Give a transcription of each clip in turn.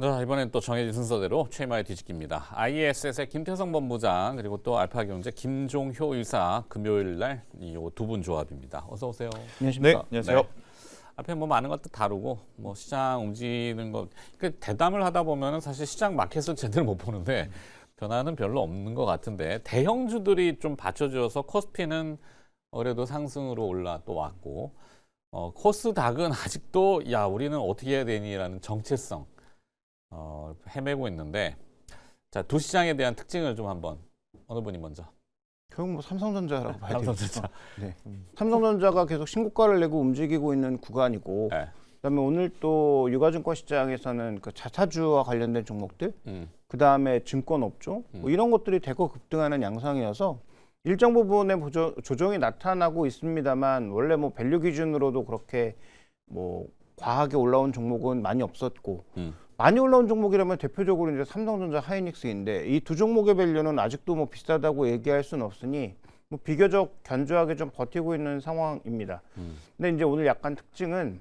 자, 이번엔 또 정해진 순서대로 최마의 뒤집기입니다. ISS의 김태성 본부장 그리고 또 알파경제 김종효 이사 금요일 날 이 두 분 조합입니다. 어서 오세요. 안녕하십니까. 네, 안녕하세요. 앞에 뭐 많은 것도 다루고 뭐 시장 움직이는 것, 그 대담을 하다 보면은 사실 시장 마켓을 제대로 못 보는데 변화는 별로 없는 것 같은데 대형주들이 좀 받쳐줘서 코스피는 그래도 상승으로 올라 또 왔고 코스닥은 아직도 야 우리는 어떻게 해야 되니라는 정체성 헤매고 있는데 자, 두 시장에 대한 특징을 좀 한번 어느 분이 먼저. 결국 뭐 삼성전자라고 봐야 되겠죠. 삼성전자. 네. 삼성전자가 계속 신고가를 내고 움직이고 있는 구간이고, 네. 그다음에 오늘 또 유가증권 시장에서는 그 자사주와 관련된 종목들, 그다음에 증권업종 뭐 이런 것들이 대거 급등하는 양상이어서 일정 부분의 조정이 나타나고 있습니다만 원래 뭐 밸류 기준으로도 그렇게 뭐 과하게 올라온 종목은 많이 없었고. 많이 올라온 종목이라면 대표적으로 이제 삼성전자, 하이닉스인데 이 두 종목의 밸류는 아직도 뭐 비싸다고 얘기할 수는 없으니 뭐 비교적 견조하게 좀 버티고 있는 상황입니다. 근데 이제 오늘 약간 특징은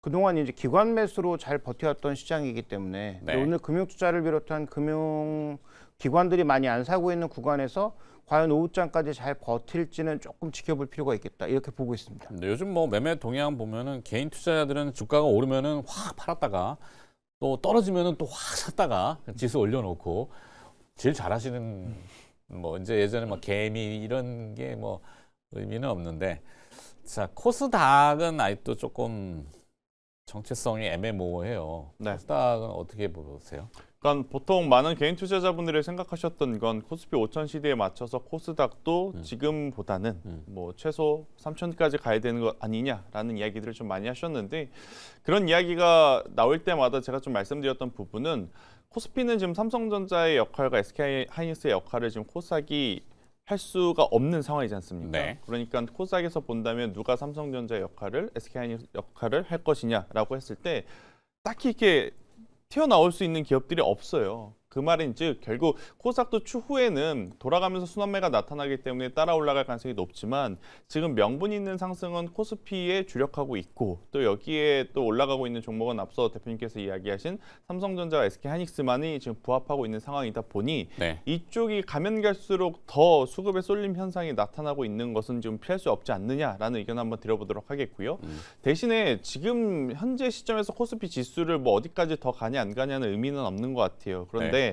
그동안 이제 기관 매수로 잘 버텨왔던 시장이기 때문에 네. 오늘 금융투자를 비롯한 금융 기관들이 많이 안 사고 있는 구간에서 과연 오후장까지 잘 버틸지는 조금 지켜볼 필요가 있겠다 이렇게 보고 있습니다. 근데 요즘 뭐 매매 동향 보면은 개인 투자자들은 주가가 오르면은 확 팔았다가 또 떨어지면은 또 확 샀다가 지수 올려놓고 제일 잘하시는 뭐 이제 예전에 막 개미 이런 게 뭐 의미는 없는데 자 코스닥은 아직도 조금 정체성이 애매모호해요. 네. 코스닥은 어떻게 보세요? 그러니까 보통 많은 개인 투자자분들이 생각하셨던 건 코스피 5천 시대에 맞춰서 코스닥도 지금보다는 뭐 최소 3천까지 가야 되는 것 아니냐라는 이야기들을 좀 많이 하셨는데 그런 이야기가 나올 때마다 제가 좀 말씀드렸던 부분은 코스피는 지금 삼성전자의 역할과 SK하이닉스의 역할을 지금 코스닥이 할 수가 없는 상황이지 않습니까? 네. 그러니까 코스닥에서 본다면 누가 삼성전자의 역할을 SK하이닉스 역할을 할 것이냐라고 했을 때 딱히 이렇게 튀어나올 수 있는 기업들이 없어요. 그 말인즉 결국 코스닥도 추후에는 돌아가면서 순환매가 나타나기 때문에 따라 올라갈 가능성이 높지만 지금 명분 있는 상승은 코스피에 주력하고 있고 또 여기에 또 올라가고 있는 종목은 앞서 대표님께서 이야기하신 삼성전자와 SK하이닉스만이 지금 부합하고 있는 상황이다 보니 네. 이쪽이 가면 갈수록 더 수급의 쏠림 현상이 나타나고 있는 것은 좀 피할 수 없지 않느냐라는 의견 한번 드려보도록 하겠고요. 대신에 지금 현재 시점에서 코스피 지수를 뭐 어디까지 더 가냐 안 가냐는 의미는 없는 것 같아요. 그런데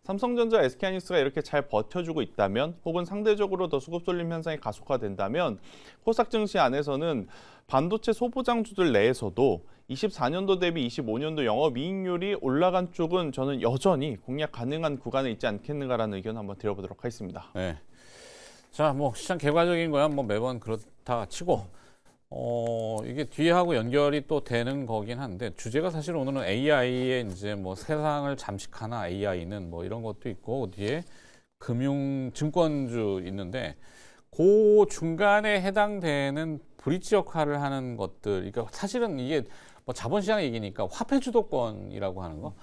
삼성전자, SK하이닉스가 이렇게 잘 버텨주고 있다면 혹은 상대적으로 더 수급 쏠림 현상이 가속화된다면 코스닥 증시 안에서는 반도체 소부장주들 내에서도 24년도 대비 25년도 영업이익률이 올라간 쪽은 저는 여전히 공략 가능한 구간에 있지 않겠는가라는 의견 한번 드려보도록 하겠습니다. 네. 자, 뭐 시장 결과적인 거야 뭐 매번 그렇다 치고 이게 뒤하고 연결이 또 되는 거긴 한데 주제가 사실 오늘은 AI의 이제 뭐 세상을 잠식하나 AI는 뭐 이런 것도 있고 뒤에 금융 증권주 있는데 그 중간에 해당되는 브릿지 역할을 하는 것들 그러니까 사실은 이게 뭐 자본시장 얘기니까 화폐 주도권이라고 하는 거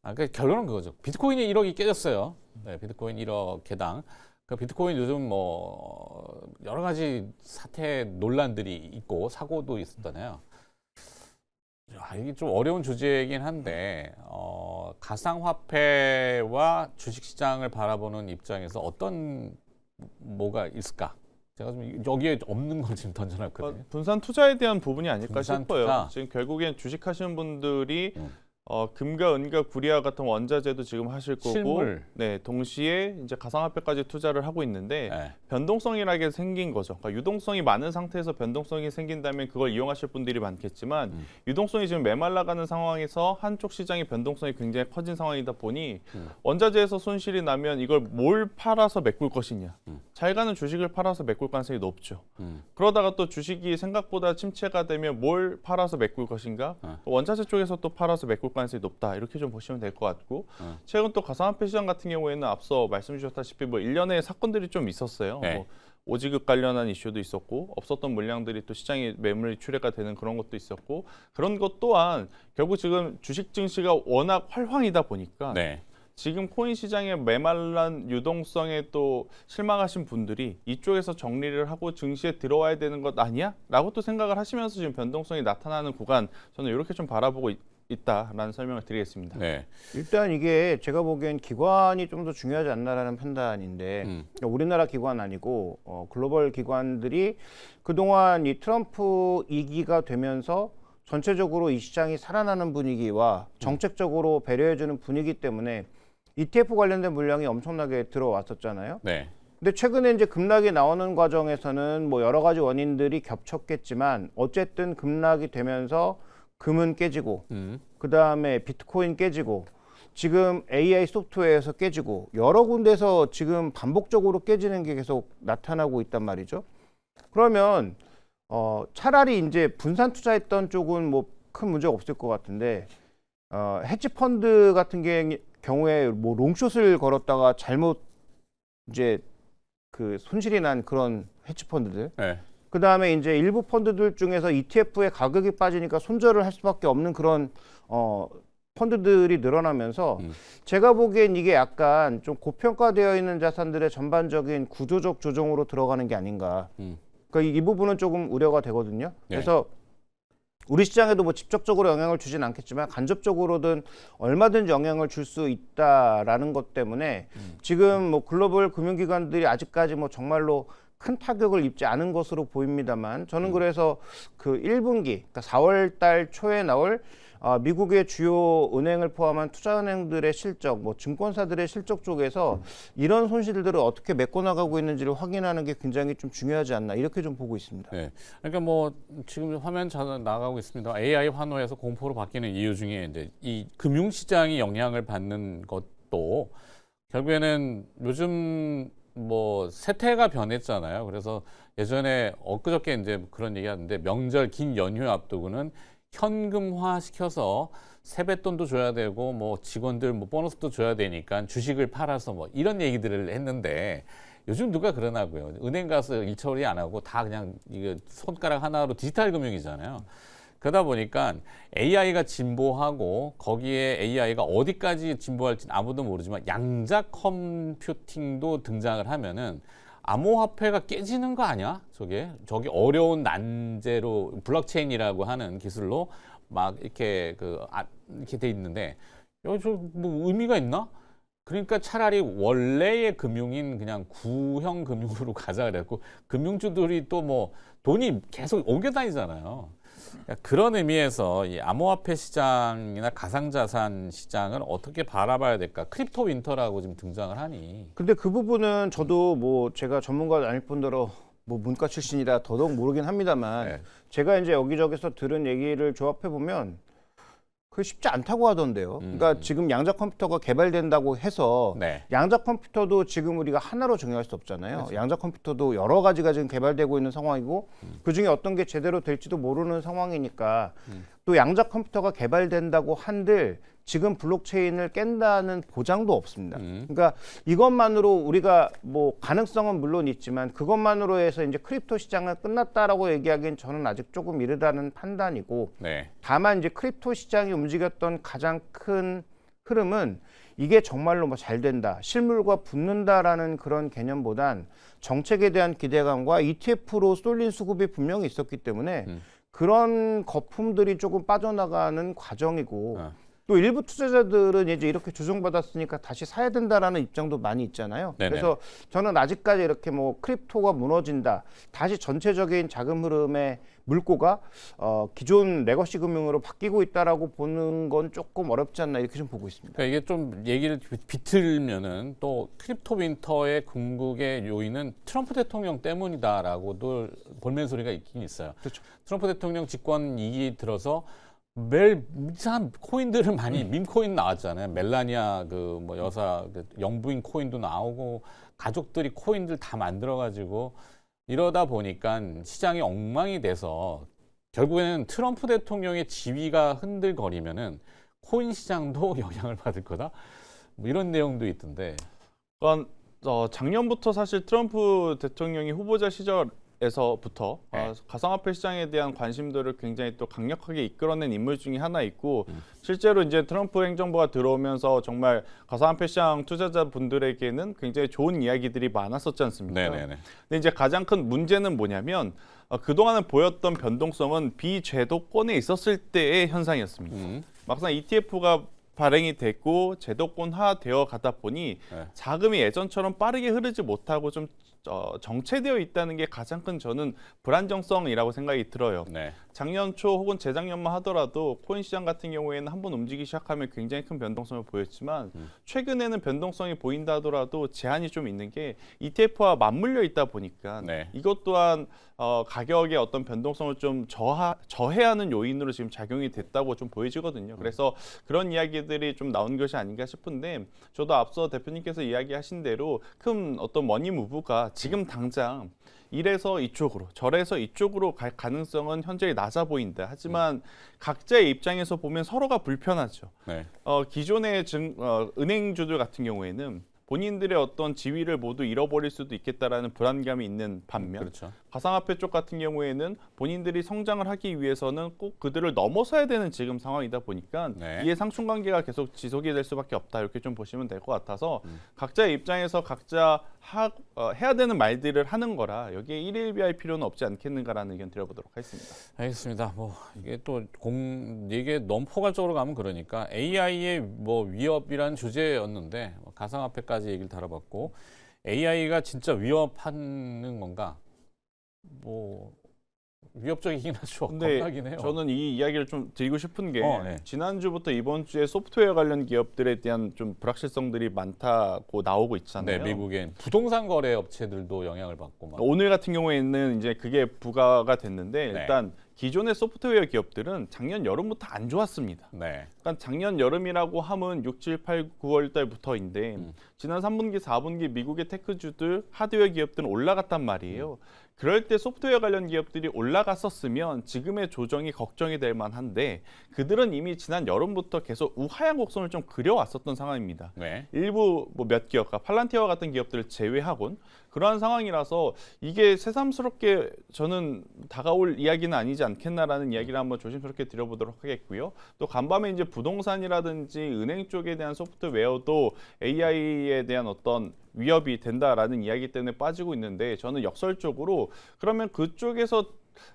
그러니까 결론은 그거죠. 비트코인이 1억이 깨졌어요. 네, 비트코인 1억 개당. 그 비트코인 요즘 뭐 여러 가지 사태 논란들이 있고 사고도 있었잖아요. 이게 좀 어려운 주제이긴 한데 가상화폐와 주식시장을 바라보는 입장에서 어떤 뭐가 있을까? 제가 좀 여기에 없는 걸 지금 던져놨거든요. 분산 투자에 대한 부분이 아닐까 분산 싶어요. 투자. 지금 결국엔 주식하시는 분들이 금과 은과 구리와 같은 원자재도 지금 하실 거고, 실물. 네, 동시에 이제 가상화폐까지 투자를 하고 있는데 네. 변동성이라게 생긴 거죠. 그러니까 유동성이 많은 상태에서 변동성이 생긴다면 그걸 이용하실 분들이 많겠지만 유동성이 지금 메말라가는 상황에서 한쪽 시장의 변동성이 굉장히 커진 상황이다 보니 원자재에서 손실이 나면 이걸 뭘 팔아서 메꿀 것이냐. 잘 가는 주식을 팔아서 메꿀 가능성이 높죠. 그러다가 또 주식이 생각보다 침체가 되면 뭘 팔아서 메꿀 것인가? 원자재 쪽에서 또 팔아서 메꿀 가능성이 높다. 이렇게 좀 보시면 될 것 같고 최근 또 가상화폐 시장 같은 경우에는 앞서 말씀 주셨다시피 뭐 일련의 사건들이 좀 있었어요. 네. 뭐 오지급 관련한 이슈도 있었고 없었던 물량들이 또 시장에 매물이 출회가 되는 그런 것도 있었고 그런 것 또한 결국 지금 주식 증시가 워낙 활황이다 보니까 네. 지금 코인 시장의 메말란 유동성에 또 실망하신 분들이 이쪽에서 정리를 하고 증시에 들어와야 되는 것 아니야? 라고 또 생각을 하시면서 지금 변동성이 나타나는 구간 저는 이렇게 좀 바라보고 있다라는 설명을 드리겠습니다. 네. 일단 이게 제가 보기엔 기관이 좀 더 중요하지 않나라는 판단인데 그러니까 우리나라 기관 아니고 글로벌 기관들이 그동안 이 트럼프 2기가 되면서 전체적으로 이 시장이 살아나는 분위기와 정책적으로 배려해주는 분위기 때문에 ETF 관련된 물량이 엄청나게 들어왔었잖아요. 네. 근데 최근에 이제 급락이 나오는 과정에서는 뭐 여러 가지 원인들이 겹쳤겠지만 어쨌든 급락이 되면서 금은 깨지고 그 다음에 비트코인 깨지고 지금 AI 소프트웨어에서 깨지고 여러 군데서 지금 반복적으로 깨지는 게 계속 나타나고 있단 말이죠. 그러면 차라리 이제 분산 투자했던 쪽은 뭐 큰 문제가 없을 것 같은데 헤지 펀드 같은 경우에 뭐 롱숏을 걸었다가 잘못 이제 그 손실이 난 그런 헤지 펀드들. 네. 그 다음에 이제 일부 펀드들 중에서 ETF의 가격이 빠지니까 손절을 할 수밖에 없는 그런 펀드들이 늘어나면서 제가 보기엔 이게 약간 좀 고평가되어 있는 자산들의 전반적인 구조적 조정으로 들어가는 게 아닌가. 그러니까 이 부분은 조금 우려가 되거든요. 그래서 우리 시장에도 뭐 직접적으로 영향을 주진 않겠지만 간접적으로든 얼마든지 영향을 줄 수 있다라는 것 때문에 지금 뭐 글로벌 금융기관들이 아직까지 뭐 정말로 큰 타격을 입지 않은 것으로 보입니다만 저는 그래서 그 1분기 그러니까 4월 달 초에 나올 미국의 주요 은행을 포함한 투자은행들의 실적, 뭐 증권사들의 실적 쪽에서 이런 손실들을 어떻게 메꿔나가고 있는지를 확인하는 게 굉장히 좀 중요하지 않나 이렇게 좀 보고 있습니다. 네. 그러니까 뭐 지금 화면 잘 나가고 있습니다. AI 환호에서 공포로 바뀌는 이유 중에 이제 이 금융시장이 영향을 받는 것도 결국에는 요즘 뭐 세태가 변했잖아요. 그래서 예전에 엊그저께 이제 그런 얘기하는데 명절 긴 연휴 앞두고는 현금화 시켜서 세뱃돈도 줘야 되고 뭐 직원들 뭐 보너스도 줘야 되니까 주식을 팔아서 뭐 이런 얘기들을 했는데 요즘 누가 그러나고요. 은행 가서 일 처리 안 하고 다 그냥 이거 손가락 하나로 디지털 금융이잖아요. 그러다 보니까 AI가 진보하고 거기에 AI가 어디까지 진보할지는 아무도 모르지만 양자 컴퓨팅도 등장을 하면은 암호화폐가 깨지는 거 아니야? 저게 어려운 난제로 블록체인이라고 하는 기술로 막 이렇게 이렇게 돼 있는데 여기 뭐 의미가 있나? 그러니까 차라리 원래의 금융인 그냥 구형 금융으로 가자 그랬고 금융주들이 또 뭐 돈이 계속 옮겨 다니잖아요. 그런 의미에서 이 암호화폐 시장이나 가상자산 시장을 어떻게 바라봐야 될까? 크립토 윈터라고 지금 등장을 하니. 근데 그 부분은 저도 뭐 제가 전문가도 아닐 뿐더러 뭐 문과 출신이라 더더욱 모르긴 합니다만 네. 제가 이제 여기저기서 들은 얘기를 조합해 보면 그게 쉽지 않다고 하던데요. 그러니까 지금 양자 컴퓨터가 개발된다고 해서 네. 양자 컴퓨터도 지금 우리가 하나로 정의할 수 없잖아요. 그렇죠. 양자 컴퓨터도 여러 가지가 지금 개발되고 있는 상황이고 그중에 어떤 게 제대로 될지도 모르는 상황이니까 또 양자 컴퓨터가 개발된다고 한들 지금 블록체인을 깬다는 보장도 없습니다. 그러니까 이것만으로 우리가 뭐 가능성은 물론 있지만 그것만으로 해서 이제 크립토 시장은 끝났다라고 얘기하기엔 저는 아직 조금 이르다는 판단이고 네. 다만 이제 크립토 시장이 움직였던 가장 큰 흐름은 이게 정말로 뭐 잘 된다, 실물과 붙는다라는 그런 개념보단 정책에 대한 기대감과 ETF로 쏠린 수급이 분명히 있었기 때문에 그런 거품들이 조금 빠져나가는 과정이고 또 일부 투자자들은 이제 이렇게 조정받았으니까 다시 사야 된다라는 입장도 많이 있잖아요. 네네. 그래서 저는 아직까지 이렇게 뭐 크립토가 무너진다, 다시 전체적인 자금 흐름의 물꼬가 기존 레거시 금융으로 바뀌고 있다라고 보는 건 조금 어렵지 않나 이렇게 좀 보고 있습니다. 그러니까 이게 좀 얘기를 비틀면은 또 크립토 윈터의 궁극의 요인은 트럼프 대통령 때문이다라고도 볼멘 소리가 있긴 있어요. 그렇죠. 트럼프 대통령 집권 2기 들어서 매일 이상한 코인들을 많이 밈코인 나왔잖아요. 멜라니아 그 뭐 여사 그 영부인 코인도 나오고 가족들이 코인들 다 만들어가지고 이러다 보니까 시장이 엉망이 돼서 결국에는 트럼프 대통령의 지위가 흔들거리면은 코인 시장도 영향을 받을 거다. 뭐 이런 내용도 있던데. 그러니까 작년부터 사실 트럼프 대통령이 후보자 시절 에서부터 네. 가상화폐 시장에 대한 관심도를 굉장히 또 강력하게 이끌어낸 인물 중에 하나 있고 실제로 이제 트럼프 행정부가 들어오면서 정말 가상화폐 시장 투자자분들에게는 굉장히 좋은 이야기들이 많았었지 않습니까? 네네네. 근데 이제 가장 큰 문제는 뭐냐면 그동안은 보였던 변동성은 비제도권에 있었을 때의 현상이었습니다. 막상 ETF가 발행이 됐고 제도권화되어 가다 보니 네. 자금이 예전처럼 빠르게 흐르지 못하고 좀 정체되어 있다는 게 가장 큰 저는 불안정성이라고 생각이 들어요. 네. 작년 초 혹은 재작년만 하더라도 코인 시장 같은 경우에는 한번 움직이기 시작하면 굉장히 큰 변동성을 보였지만 최근에는 변동성이 보인다 하더라도 제한이 좀 있는 게 ETF와 맞물려 있다 보니까 네. 이것 또한 가격의 어떤 변동성을 좀 저해하는 요인으로 지금 작용이 됐다고 좀 보여지거든요. 그래서 그런 이야기들이 좀 나온 것이 아닌가 싶은데 저도 앞서 대표님께서 이야기하신 대로 큰 어떤 머니 무브가 지금 당장 이래서 이쪽으로 저래서 이쪽으로 갈 가능성은 현저히 낮아 보인다. 하지만 각자의 입장에서 보면 서로가 불편하죠. 네. 기존의 은행주들 같은 경우에는 본인들의 어떤 지위를 모두 잃어버릴 수도 있겠다라는 불안감이 있는 반면 그렇죠. 가상화폐 쪽 같은 경우에는 본인들이 성장을 하기 위해서는 꼭 그들을 넘어서야 되는 지금 상황이다 보니까 네. 이해 상충관계가 계속 지속이 될 수밖에 없다 이렇게 좀 보시면 될 것 같아서 각자의 입장에서 각자 해야 되는 말들을 하는 거라 여기에 일일비할 필요는 없지 않겠는가라는 의견 드려보도록 하겠습니다. 알겠습니다. 뭐 이게 또 이게 너무 포괄적으로 가면 그러니까 AI의 뭐 위협이라는 주제였는데 가상화폐까지 얘기를 다뤄봤고 AI가 진짜 위협하는 건가? 뭐 위협적이긴 하죠. 근데 겁나긴 해요. 저는 이 이야기를 좀 드리고 싶은 게 네. 지난주부터 이번 주에 소프트웨어 관련 기업들에 대한 좀 불확실성들이 많다고 나오고 있잖아요. 네, 미국엔 부동산 거래 업체들도 영향을 받고 막. 오늘 같은 경우에는 이제 그게 부과가 됐는데 네. 일단 기존의 소프트웨어 기업들은 작년 여름부터 안 좋았습니다. 네. 그러니까 작년 여름이라고 하면 6, 7, 8, 9월 달부터인데 지난 3분기, 4분기 미국의 테크주들 하드웨어 기업들은 올라갔단 말이에요. 그럴 때 소프트웨어 관련 기업들이 올라갔었으면 지금의 조정이 걱정이 될 만한데 그들은 이미 지난 여름부터 계속 우하향 곡선을 좀 그려왔었던 상황입니다. 네. 일부 뭐 몇 기업, 팔란티어와 같은 기업들을 제외하곤 그러한 상황이라서 이게 새삼스럽게 저는 다가올 이야기는 아니지 않겠나라는 이야기를 한번 조심스럽게 드려보도록 하겠고요. 또 간밤에 이제 부동산이라든지 은행 쪽에 대한 소프트웨어도 AI에 대한 어떤 위협이 된다라는 이야기 때문에 빠지고 있는데 저는 역설적으로 그러면 그쪽에서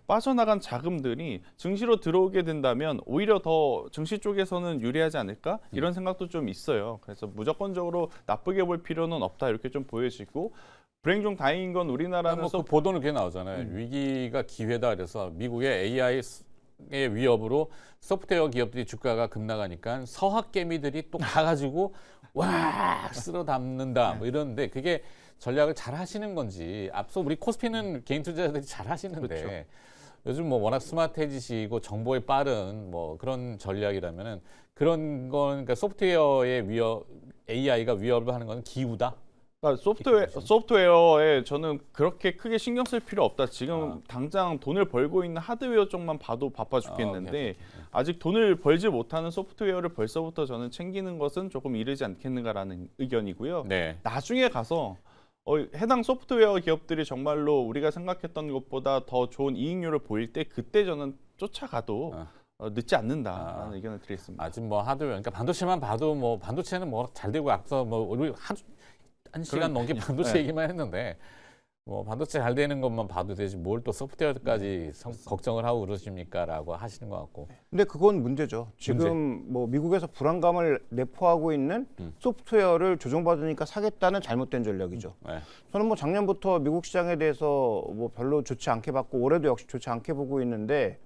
빠져나간 자금들이 증시로 들어오게 된다면 오히려 더 증시 쪽에서는 유리하지 않을까 이런 생각도 좀 있어요. 그래서 무조건적으로 나쁘게 볼 필요는 없다 이렇게 좀 보여지고 불행 중 다행인 건 우리나라는 그 보도는 그게 나오잖아요. 위기가 기회다 그래서 미국의 AI의 위협으로 소프트웨어 기업들이 주가가 급나가니까 서학개미들이 또 가가지고 와 쓸어 담는다 뭐 이러는데 그게 전략을 잘 하시는 건지 앞서 우리 코스피는 개인 투자자들이 잘 하시는데 그렇죠. 요즘 뭐 워낙 스마트해지시고 정보에 빠른 뭐 그런 전략이라면은 그런 건 그러니까 소프트웨어의 위협 AI가 위협을 하는 건 기우다. 그러니까 소프트웨어에 저는 그렇게 크게 신경 쓸 필요 없다. 지금 당장 돈을 벌고 있는 하드웨어 쪽만 봐도 바빠 죽겠는데 아직 돈을 벌지 못하는 소프트웨어를 벌써부터 저는 챙기는 것은 조금 이르지 않겠는가라는 의견이고요. 네. 나중에 가서 해당 소프트웨어 기업들이 정말로 우리가 생각했던 것보다 더 좋은 이익률을 보일 때 그때 저는 쫓아가도 늦지 않는다라는 의견을 드리겠습니다. 아직 뭐 하드웨어 그러니까 반도체만 봐도 뭐 반도체는 뭐 잘 되고 앞서 뭐 우리 한 시간 넘게 반도체 얘기만 했는데 뭐 반도체 잘 되는 것만 봐도 되지 뭘 또 소프트웨어까지 걱정을 하고 그러십니까라고 하시는 것 같고. 근데 그건 문제죠. 지금 뭐 미국에서 불안감을 내포하고 있는 소프트웨어를 조정받으니까 사겠다는 잘못된 전략이죠. 네. 저는 뭐 작년부터 미국 시장에 대해서 뭐 별로 좋지 않게 봤고 올해도 역시 좋지 않게 보고 있는데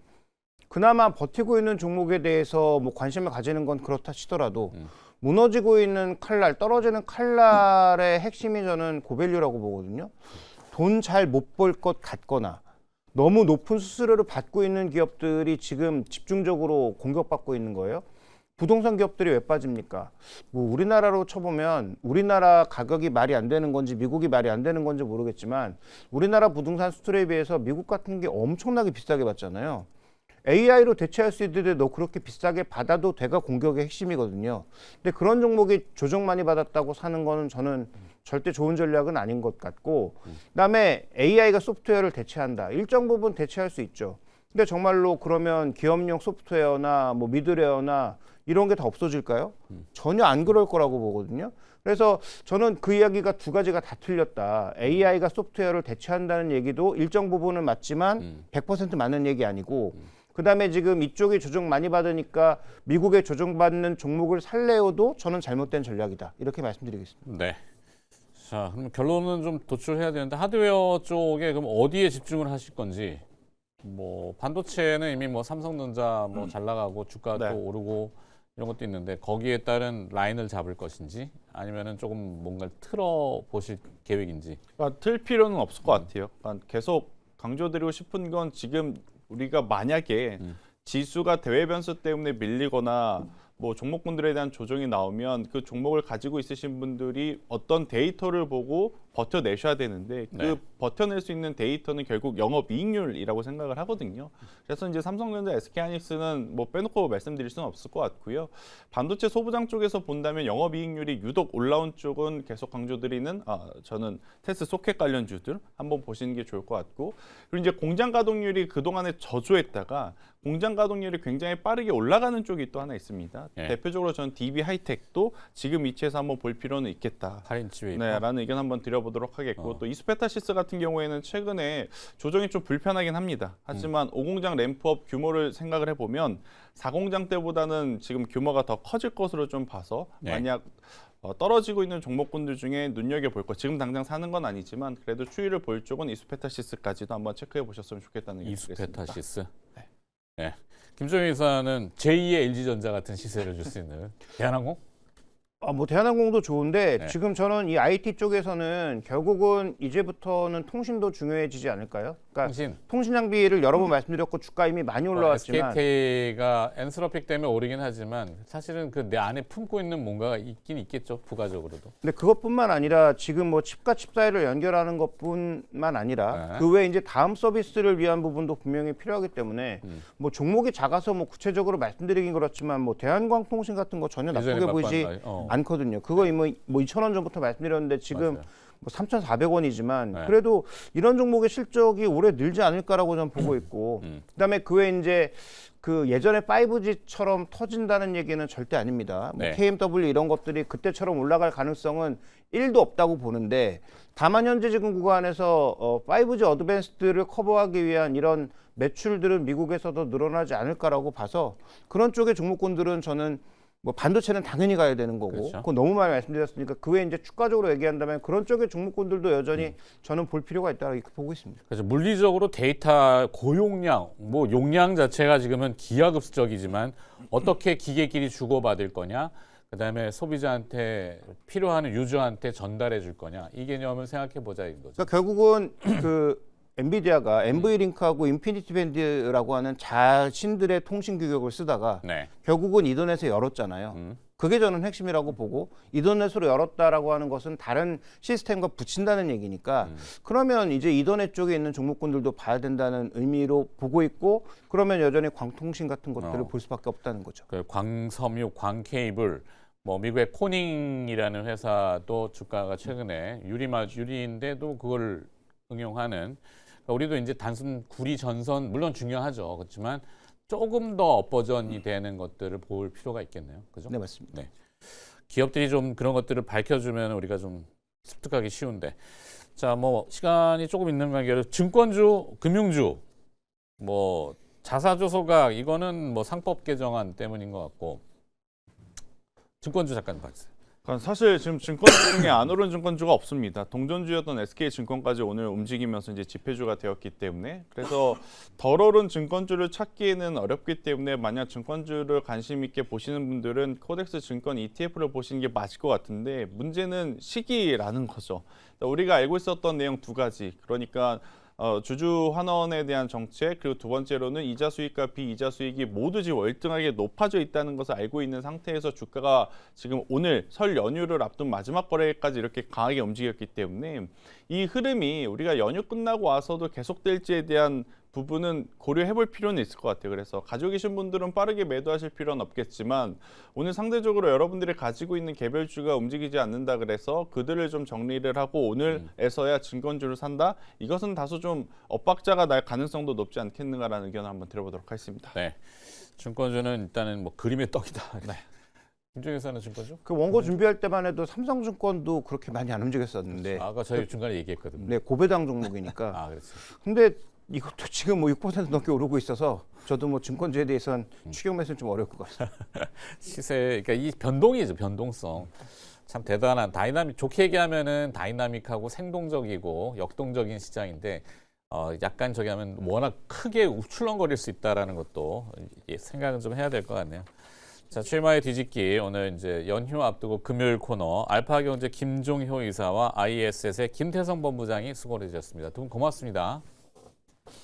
그나마 버티고 있는 종목에 대해서 뭐 관심을 가지는 건 그렇다 치더라도 무너지고 있는 칼날, 떨어지는 칼날의 핵심이 저는 고밸류라고 보거든요. 돈 잘 못 벌 것 같거나 너무 높은 수수료를 받고 있는 기업들이 지금 집중적으로 공격받고 있는 거예요. 부동산 기업들이 왜 빠집니까? 뭐 우리나라로 쳐보면 우리나라 가격이 말이 안 되는 건지 미국이 말이 안 되는 건지 모르겠지만 우리나라 부동산 수수료에 비해서 미국 같은 게 엄청나게 비싸게 받잖아요. AI로 대체할 수 있는데 너 그렇게 비싸게 받아도 돼가 공격의 핵심이거든요. 근데 그런 종목이 조정 많이 받았다고 사는 거는 저는 절대 좋은 전략은 아닌 것 같고, 그다음에 AI가 소프트웨어를 대체한다. 일정 부분 대체할 수 있죠. 근데 정말로 그러면 기업용 소프트웨어나 뭐 미드웨어나 이런 게 다 없어질까요? 전혀 안 그럴 거라고 보거든요. 그래서 저는 그 이야기가 두 가지가 다 틀렸다. AI가 소프트웨어를 대체한다는 얘기도 일정 부분은 맞지만 100% 맞는 얘기 아니고, 그다음에 지금 이쪽이 조정 많이 받으니까 미국에 조정받는 종목을 살래요도 저는 잘못된 전략이다. 이렇게 말씀드리겠습니다. 네. 자, 그럼 결론은 좀 도출해야 되는데 하드웨어 쪽에 그럼 어디에 집중을 하실 건지. 뭐 반도체는 이미 뭐 삼성전자 뭐 잘 나가고 주가도 네. 오르고 이런 것도 있는데 거기에 따른 라인을 잡을 것인지 아니면은 조금 뭔가를 틀어 보실 계획인지. 그러니까 틀 필요는 없을 것 같아요. 그러니까 계속 강조드리고 싶은 건 지금 우리가 만약에 지수가 대외 변수 때문에 밀리거나 뭐 종목군들에 대한 조정이 나오면 그 종목을 가지고 있으신 분들이 어떤 데이터를 보고 버텨내셔야 되는데 그 네. 버텨낼 수 있는 데이터는 결국 영업이익률이라고 생각을 하거든요. 그래서 이제 삼성전자, SK하이닉스는 뭐 빼놓고 말씀드릴 수는 없을 것 같고요. 반도체 소부장 쪽에서 본다면 영업이익률이 유독 올라온 쪽은 계속 강조드리는 저는 테스 소켓 관련주들 한번 보시는 게 좋을 것 같고, 그리고 이제 공장 가동률이 그동안에 저조했다가 공장 가동률이 굉장히 빠르게 올라가는 쪽이 또 하나 있습니다. 예. 대표적으로 저는 DB 하이텍도 지금 위치에서 한번 볼 필요는 있겠다. 8인치 웨이퍼. 네, 라는 의견 한번 드려보도록 하겠고, 또 이스페타시스 같은 경우에는 최근에 조정이 좀 불편하긴 합니다. 하지만 5공장 램프업 규모를 생각을 해보면 4공장 때보다는 지금 규모가 더 커질 것으로 좀 봐서 네. 만약 떨어지고 있는 종목군들 중에 눈여겨볼 것, 지금 당장 사는 건 아니지만 그래도 추이를 볼 쪽은 이스페타시스까지도 한번 체크해 보셨으면 좋겠다는 의견 드리겠습니다. 이스페타시스. 네. 네. 김종인 이사는 제2의 LG전자 같은 시세를 줄 수 있는 대한항공? 뭐 대한항공도 좋은데 네. 지금 저는 이 IT 쪽에서는 결국은 이제부터는 통신도 중요해지지 않을까요? 그러니까 통신 장비를 여러 번 말씀드렸고 주가 이미 많이 올라왔지만 SKT가 엔스로픽 때문에 오르긴 하지만 사실은 그 내 안에 품고 있는 뭔가가 있긴 있겠죠, 부가적으로도. 근데 그것뿐만 아니라 지금 뭐 칩과 칩 사이를 연결하는 것뿐만 아니라 네. 그 외에 이제 다음 서비스를 위한 부분도 분명히 필요하기 때문에 뭐 종목이 작아서 뭐 구체적으로 말씀드리긴 그렇지만 뭐 대한광통신 같은 거 전혀 예전에 나쁘게 보이지 맛봤나요? 않거든요. 그거 뭐 2,000원 전부터 말씀드렸는데 지금 맞아요. 뭐 3,400원이지만 네. 그래도 이런 종목의 실적이 올해 늘지 않을까라고 저는 보고 있고 그다음에 그 외에 이제 그 예전에 5G처럼 터진다는 얘기는 절대 아닙니다. 뭐 네. KMW 이런 것들이 그때처럼 올라갈 가능성은 1도 없다고 보는데 다만 현재 지금 구간에서 5G 어드밴스드를 커버하기 위한 이런 매출들은 미국에서도 늘어나지 않을까라고 봐서 그런 쪽의 종목군들은 저는 뭐 반도체는 당연히 가야 되는 거고 그렇죠. 그건 너무 많이 말씀드렸으니까 그 외에 이제 추가적으로 얘기한다면 그런 쪽의 종목군들도 여전히 저는 볼 필요가 있다 이렇게 보고 있습니다. 그래서 물리적으로 데이터 고용량, 뭐 용량 자체가 지금은 기하급수적이지만 어떻게 기계끼리 주고받을 거냐, 그다음에 소비자한테 필요한 유저한테 전달해 줄 거냐, 이 개념을 생각해 보자 이거죠. 그러니까 결국은 그 엔비디아가 NV링크하고 인피니티 밴드라고 하는 자신들의 통신 규격을 쓰다가 네. 결국은 이더넷에 열었잖아요. 그게 저는 핵심이라고 보고 이더넷으로 열었다라고 하는 것은 다른 시스템과 붙인다는 얘기니까 그러면 이제 이더넷 쪽에 있는 종목군들도 봐야 된다는 의미로 보고 있고 그러면 여전히 광통신 같은 것들을 볼 수밖에 없다는 거죠. 그 광섬유, 광케이블, 뭐 미국의 코닝이라는 회사도 주가가 최근에 유리인데도 그걸 응용하는. 그러니까 우리도 이제 단순 구리 전선 물론 중요하죠. 그렇지만 조금 더 업버전이 되는 것들을 볼 필요가 있겠네요. 그죠? 네, 맞습니다. 네. 기업들이 좀 그런 것들을 밝혀주면 우리가 좀 습득하기 쉬운데. 자, 뭐 시간이 조금 있는 관계로 증권주, 금융주, 뭐 자사조소각 이거는 뭐 상법 개정안 때문인 것 같고. 증권주 잠깐 봐주세요. 사실 지금 증권주 중에 안 오른 증권주가 없습니다. 동전주였던 SK증권까지 오늘 움직이면서 이제 지폐주가 되었기 때문에, 그래서 덜 오른 증권주를 찾기에는 어렵기 때문에 만약 증권주를 관심 있게 보시는 분들은 코덱스 증권 ETF를 보시는 게 맞을 것 같은데 문제는 시기라는 거죠. 우리가 알고 있었던 내용 두 가지, 그러니까 주주 환원에 대한 정책, 그리고 두 번째로는 이자 수익과 비이자 수익이 모두 지금 월등하게 높아져 있다는 것을 알고 있는 상태에서 주가가 지금 오늘 설 연휴를 앞둔 마지막 거래까지 이렇게 강하게 움직였기 때문에 이 흐름이 우리가 연휴 끝나고 와서도 계속될지에 대한 부분은 고려해볼 필요는 있을 것 같아요. 그래서 가지고 계신 분들은 빠르게 매도하실 필요는 없겠지만 오늘 상대적으로 여러분들이 가지고 있는 개별주가 움직이지 않는다 그래서 그들을 좀 정리를 하고 오늘에서야 증권주를 산다? 이것은 다소 좀 엇박자가 날 가능성도 높지 않겠는가라는 의견을 한번 들어보도록 하겠습니다. 네. 증권주는 일단은 뭐 그림의 떡이다. 네. 김종현 사는 증권주? 그 원고 준비할 때만 해도 삼성증권도 그렇게 많이 안 움직였었는데 아까 저희 중간에 얘기했거든요. 네, 고배당 종목이니까. 아, 그렇지. 근데 이것도 지금 뭐 6% 넘게 오르고 있어서 저도 뭐 증권주에 대해서는 추격 매수는 좀 어려울 것 같습니다. 시세, 그러니까 이 변동이죠, 변동성. 참 대단한 좋게 얘기하면은 다이나믹하고 생동적이고 역동적인 시장인데 약간 저기 하면 워낙 크게 우출렁거릴 수 있다라는 것도 생각은 좀 해야 될 것 같네요. 자, 출마의 뒤집기 오늘 이제 연휴 앞두고 금요일 코너 알파경제 김종효 이사와 ISS의 김태성 본부장이 수고를 해주셨습니다. 두 분 고맙습니다.